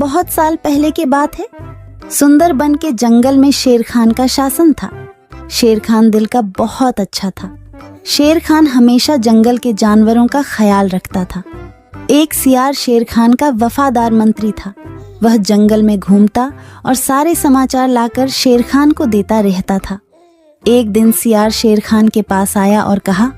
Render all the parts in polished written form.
बहुत साल पहले की बात है। सुंदरबन के जंगल में शेर खान का शासन था। शेर खान दिल का बहुत अच्छा था। शेर खान हमेशा जंगल के जानवरों का ख्याल रखता था। एक सियार शेर खान का वफादार मंत्री था। वह जंगल में घूमता और सारे समाचार लाकर शेर खान को देता रहता था। एक दिन सियार शेर खान के पास आया और कहा,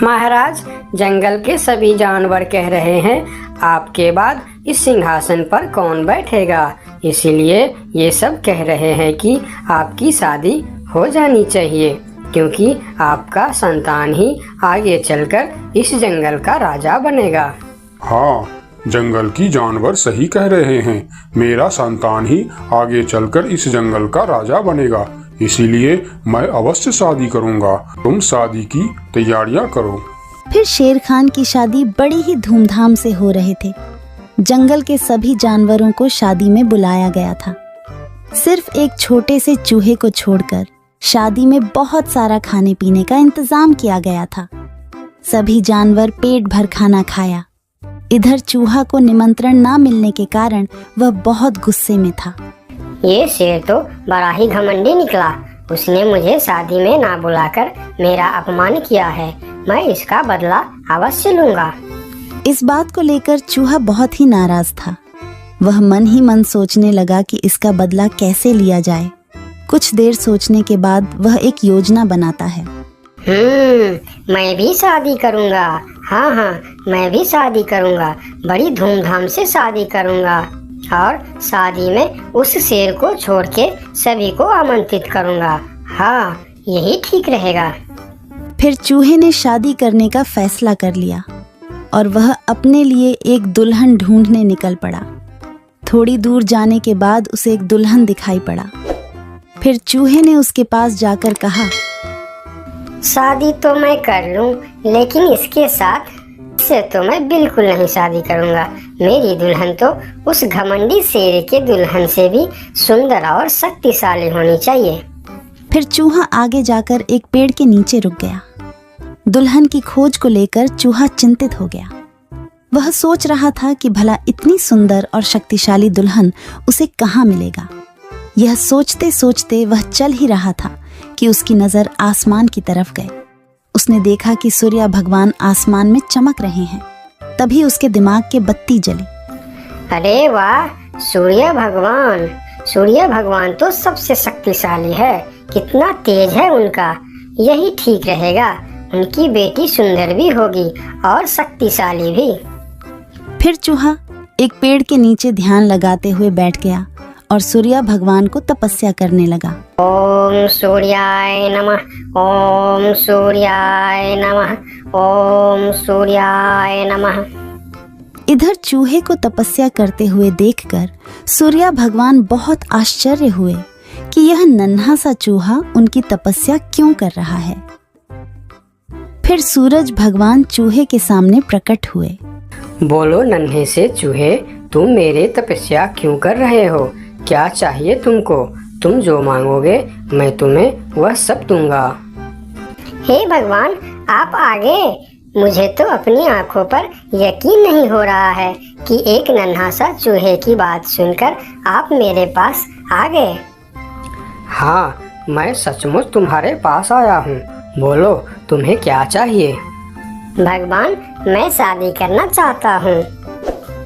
महाराज, जंगल के सभी जानवर कह रहे हैं आपके बाद इस सिंहासन पर कौन बैठेगा। इसीलिए ये सब कह रहे हैं कि आपकी शादी हो जानी चाहिए, क्योंकि आपका संतान ही आगे चलकर इस जंगल का राजा बनेगा। हाँ, जंगल की जानवर सही कह रहे हैं। मेरा संतान ही आगे चलकर इस जंगल का राजा बनेगा। इसीलिए मैं अवश्य शादी करूंगा। तुम शादी की तैयारियां करो। फिर शेर खान की शादी बड़ी ही धूमधाम से हो रहे थे। जंगल के सभी जानवरों को शादी में बुलाया गया था। सिर्फ एक छोटे से चूहे को छोड़कर शादी में बहुत सारा खाने पीने का इंतजाम किया गया था। सभी जानवर पेट भर खाना खाया। इधर चूहा को निमंत्रण ना मिलने के कारण वह बहुत गुस्से में था। ये शेर तो बड़ा ही घमंडी निकला। उसने मुझे शादी में ना बुलाकर मेरा अपमान किया है। मैं इसका बदला अवश्य लूंगा। इस बात को लेकर चूहा बहुत ही नाराज था। वह मन ही मन सोचने लगा कि इसका बदला कैसे लिया जाए। कुछ देर सोचने के बाद वह एक योजना बनाता है। मैं भी शादी करूंगा। हाँ, मैं भी शादी करूंगा। बड़ी धूमधाम से शादी करूंगा और शादी में उस शेर को छोड़ के सभी को आमंत्रित करूंगा। हाँ, यही ठीक रहेगा। फिर चूहे ने शादी करने का फैसला कर लिया और वह अपने लिए एक दुल्हन ढूंढने निकल पड़ा। थोड़ी दूर जाने के बाद उसे एक दुल्हन दिखाई पड़ा। फिर चूहे ने उसके पास जाकर कहा, शादी तो मैं कर लूं, लेकिन इसके साथ से तो मैं बिल्कुल नहीं शादी करूंगा। मेरी दुल्हन तो उस घमंडी शेर के दुल्हन से भी सुंदर और शक्तिशाली होनी चाहिए। फिर चूहा आगे जाकर एक पेड़ के नीचे रुक गया। दुल्हन की खोज को लेकर चूहा चिंतित हो गया। वह सोच रहा था कि भला इतनी सुंदर और शक्तिशाली दुल्हन उसे कहाँ मिलेगा। यह सोचते सोचते वह चल ही रहा था कि उसकी नजर आसमान की तरफ गई। उसने देखा कि सूर्य भगवान आसमान में चमक रहे हैं। तभी उसके दिमाग के बत्ती जली। अरे वाह, सूर्य भगवान तो सबसे शक्तिशाली है। कितना तेज है उनका। यही ठीक रहेगा। उनकी बेटी सुंदर भी होगी और शक्तिशाली भी। फिर चूहा एक पेड़ के नीचे ध्यान लगाते हुए बैठ गया और सूर्य भगवान को तपस्या करने लगा। ओम सूर्याय नमः, ओम सूर्याय नमः, ओम सूर्याय नमः। इधर चूहे को तपस्या करते हुए देखकर सूर्य भगवान बहुत आश्चर्य हुए कि यह नन्हा सा चूहा उनकी तपस्या क्यों कर रहा है। फिर सूरज भगवान चूहे के सामने प्रकट हुए। बोलो नन्हे से चूहे, तुम मेरे तपस्या क्यों कर रहे हो? क्या चाहिए तुमको? तुम जो मांगोगे मैं तुम्हें वह सब दूंगा। हे भगवान, आप आगे। मुझे तो अपनी आंखों पर यकीन नहीं हो रहा है कि एक नन्हा सा चूहे की बात सुनकर आप मेरे पास आ गए। हाँ, मैं सचमुच तुम्हारे पास आया हूँ। बोलो तुम्हें क्या चाहिए? भगवान, मैं शादी करना चाहता हूँ।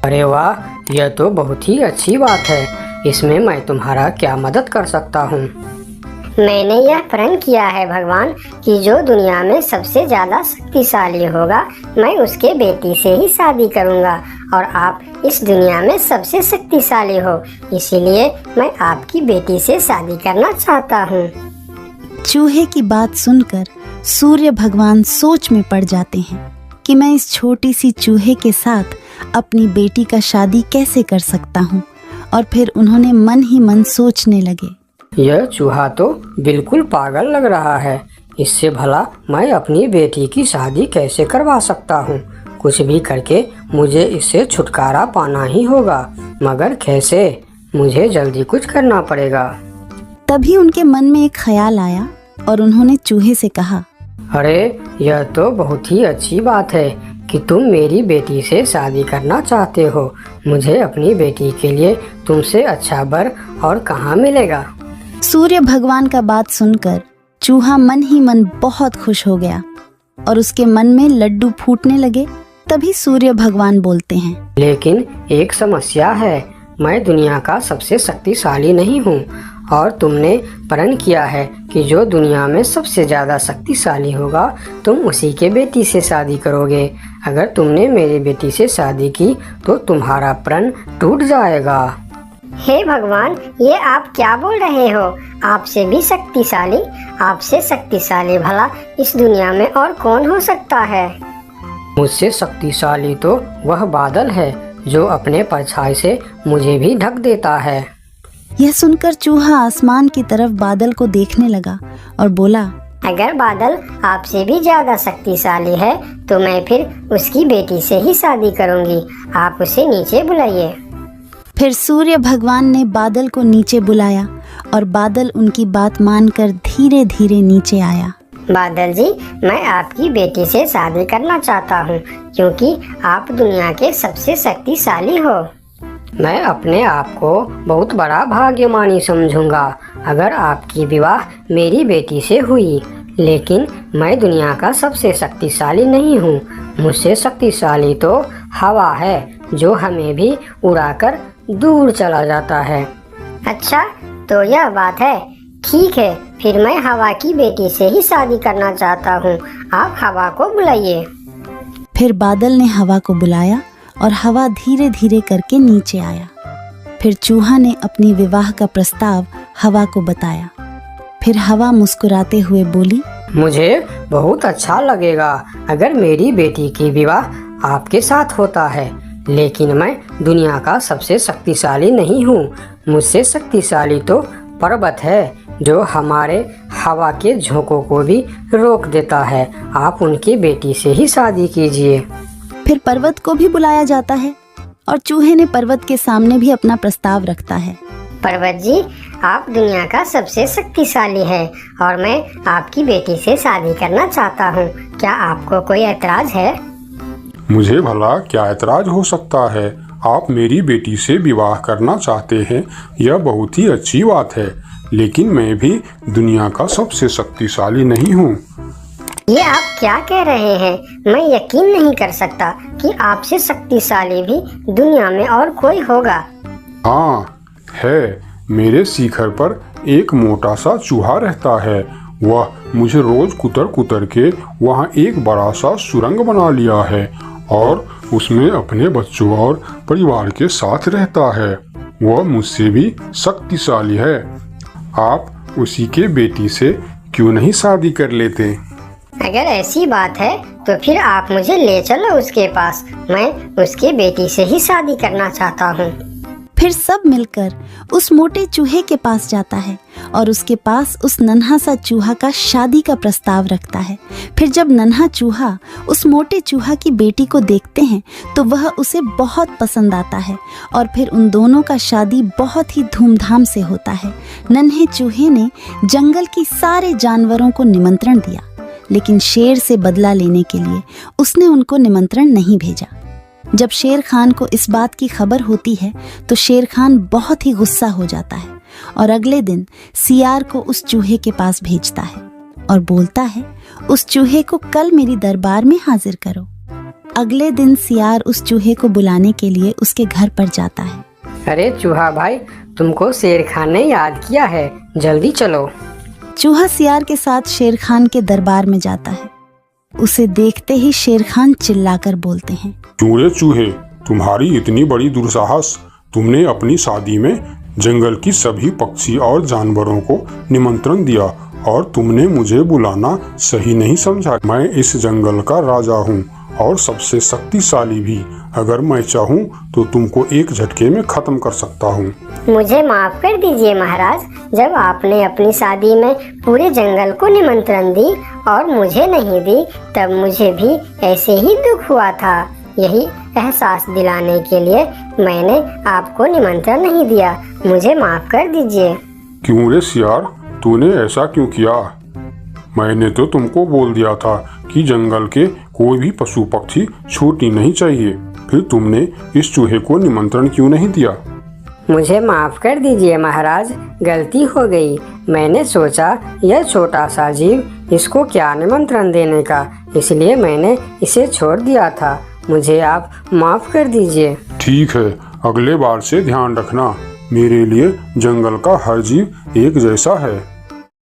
अरे वाह, यह तो बहुत ही अच्छी बात है। इसमें मैं तुम्हारा क्या मदद कर सकता हूँ? मैंने यह प्रण किया है भगवान कि जो दुनिया में सबसे ज्यादा शक्तिशाली होगा मैं उसके बेटी से ही शादी करूँगा और आप इस दुनिया में सबसे शक्तिशाली हो। इसीलिए मैं आपकी बेटी से शादी करना चाहता हूँ। चूहे की बात सुनकर सूर्य भगवान सोच में पड़ जाते हैं कि मैं इस छोटी सी चूहे के साथ अपनी बेटी का शादी कैसे कर सकता हूँ। और फिर उन्होंने मन ही मन सोचने लगे, यह चूहा तो बिल्कुल पागल लग रहा है। इससे भला मैं अपनी बेटी की शादी कैसे करवा सकता हूँ? कुछ भी करके मुझे इससे छुटकारा पाना ही होगा, मगर कैसे? मुझे जल्दी कुछ करना पड़ेगा। तभी उनके मन में एक ख्याल आया और उन्होंने चूहे से कहा, अरे यह तो बहुत ही अच्छी बात है। कि तुम मेरी बेटी से शादी करना चाहते हो। मुझे अपनी बेटी के लिए तुमसे अच्छा वर और कहाँ मिलेगा। सूर्य भगवान का बात सुनकर चूहा मन ही मन बहुत खुश हो गया और उसके मन में लड्डू फूटने लगे। तभी सूर्य भगवान बोलते हैं, लेकिन एक समस्या है, मैं दुनिया का सबसे शक्तिशाली नहीं हूँ और तुमने प्रण किया है कि जो दुनिया में सबसे ज़्यादा शक्तिशाली होगा तुम उसी के बेटी से शादी करोगे। अगर तुमने मेरी बेटी से शादी की तो तुम्हारा प्रण टूट जाएगा। हे भगवान, ये आप क्या बोल रहे हो? आपसे भी शक्तिशाली? आपसे शक्तिशाली भला इस दुनिया में और कौन हो सकता है? मुझसे शक्तिशाली तो वह बादल है जो अपने परछाई से मुझे भी ढक देता है। यह सुनकर चूहा आसमान की तरफ बादल को देखने लगा और बोला, अगर बादल आपसे भी ज्यादा शक्तिशाली है तो मैं फिर उसकी बेटी से ही शादी करूंगी। आप उसे नीचे बुलाइए। फिर सूर्य भगवान ने बादल को नीचे बुलाया और बादल उनकी बात मानकर धीरे धीरे नीचे आया। बादल जी, मैं आपकी बेटी से शादी करना चाहता हूँ क्योंकि आप दुनिया के सबसे शक्तिशाली हो। मैं अपने आप को बहुत बड़ा भाग्यमानी समझूंगा अगर आपकी विवाह मेरी बेटी से हुई, लेकिन मैं दुनिया का सबसे शक्तिशाली नहीं हूँ। मुझसे शक्तिशाली तो हवा है जो हमें भी उड़ाकर दूर चला जाता है। अच्छा, तो यह बात है। ठीक है, फिर मैं हवा की बेटी से ही शादी करना चाहता हूँ। आप हवा को बुलाइए। फिर बादल ने हवा को बुलाया और हवा धीरे धीरे करके नीचे आया। फिर चूहा ने अपनी विवाह का प्रस्ताव हवा को बताया। फिर हवा मुस्कुराते हुए बोली, मुझे बहुत अच्छा लगेगा अगर मेरी बेटी की विवाह आपके साथ होता है, लेकिन मैं दुनिया का सबसे शक्तिशाली नहीं हूँ। मुझसे शक्तिशाली तो पर्वत है जो हमारे हवा के झोंकों को भी रोक देता है। आप उनकी बेटी से ही शादी कीजिए। फिर पर्वत को भी बुलाया जाता है और चूहे ने पर्वत के सामने भी अपना प्रस्ताव रखता है। पर्वत जी, आप दुनिया का सबसे शक्तिशाली है और मैं आपकी बेटी से शादी करना चाहता हूँ। क्या आपको कोई ऐतराज है? मुझे भला क्या ऐतराज हो सकता है? आप मेरी बेटी से विवाह करना चाहते हैं, यह बहुत ही अच्छी बात है, लेकिन मैं भी दुनिया का सबसे शक्तिशाली नहीं हूँ। ये आप क्या कह रहे हैं? मैं यकीन नहीं कर सकता कि आपसे शक्तिशाली भी दुनिया में और कोई होगा। हाँ है, मेरे शिखर पर एक मोटा सा चूहा रहता है। वह मुझे रोज कुतर कुतर के वहाँ एक बड़ा सा सुरंग बना लिया है और उसमें अपने बच्चों और परिवार के साथ रहता है। वह मुझसे भी शक्तिशाली है। आप उसी के बेटी से क्यों नहीं शादी कर लेते? अगर ऐसी बात है तो फिर आप मुझे ले चलो उसके पास। मैं उसके बेटी से ही शादी करना चाहता हूँ। फिर सब मिलकर उस मोटे चूहे के पास जाता है और उसके पास उस नन्हा सा चूहा का शादी का प्रस्ताव रखता है। फिर जब नन्हा चूहा उस मोटे चूहा की बेटी को देखते हैं तो वह उसे बहुत पसंद आता है और फिर उन दोनों का शादी बहुत ही धूमधाम से होता है। नन्हे चूहे ने जंगल की सारे जानवरों को निमंत्रण दिया, लेकिन शेर से बदला लेने के लिए उसने उनको निमंत्रण नहीं भेजा। जब शेर खान को इस बात की खबर होती है तो शेर खान बहुत ही गुस्सा हो जाता है और अगले दिन सियार को उस चूहे के पास भेजता है और बोलता है, उस चूहे को कल मेरी दरबार में हाजिर करो। अगले दिन सियार उस चूहे को बुलाने के लिए उसके घर पर जाता है। अरे चूहा भाई, तुमको शेर खान ने याद किया है, जल्दी चलो। चूहा सियार के साथ शेर खान के दरबार में जाता है। उसे देखते ही शेर खान चिल्लाकर बोलते हैं, क्यों रे चूहे, तुम्हारी इतनी बड़ी दुस्साहस? तुमने अपनी शादी में जंगल की सभी पक्षी और जानवरों को निमंत्रण दिया और तुमने मुझे बुलाना सही नहीं समझा। मैं इस जंगल का राजा हूँ और सबसे शक्तिशाली भी। अगर मैं चाहूँ तो तुमको एक झटके में खत्म कर सकता हूँ। मुझे माफ कर दीजिए महाराज, जब आपने अपनी शादी में पूरे जंगल को निमंत्रण दी और मुझे नहीं दी तब मुझे भी ऐसे ही दुख हुआ था। यही एहसास दिलाने के लिए मैंने आपको निमंत्रण नहीं दिया। मुझे माफ कर दीजिए। क्यों रे सियार, तूने ऐसा क्यों किया? मैंने तो तुमको बोल दिया था कि जंगल के कोई भी पशु पक्षी छूटनी नहीं चाहिए। फिर तुमने इस चूहे को निमंत्रण क्यों नहीं दिया? मुझे माफ कर दीजिए महाराज, गलती हो गई। मैंने सोचा यह छोटा सा जीव, इसको क्या निमंत्रण देने का, इसलिए मैंने इसे छोड़ दिया था। मुझे आप माफ कर दीजिए। ठीक है, अगले बार से ध्यान रखना। मेरे लिए जंगल का हर जीव एक जैसा है।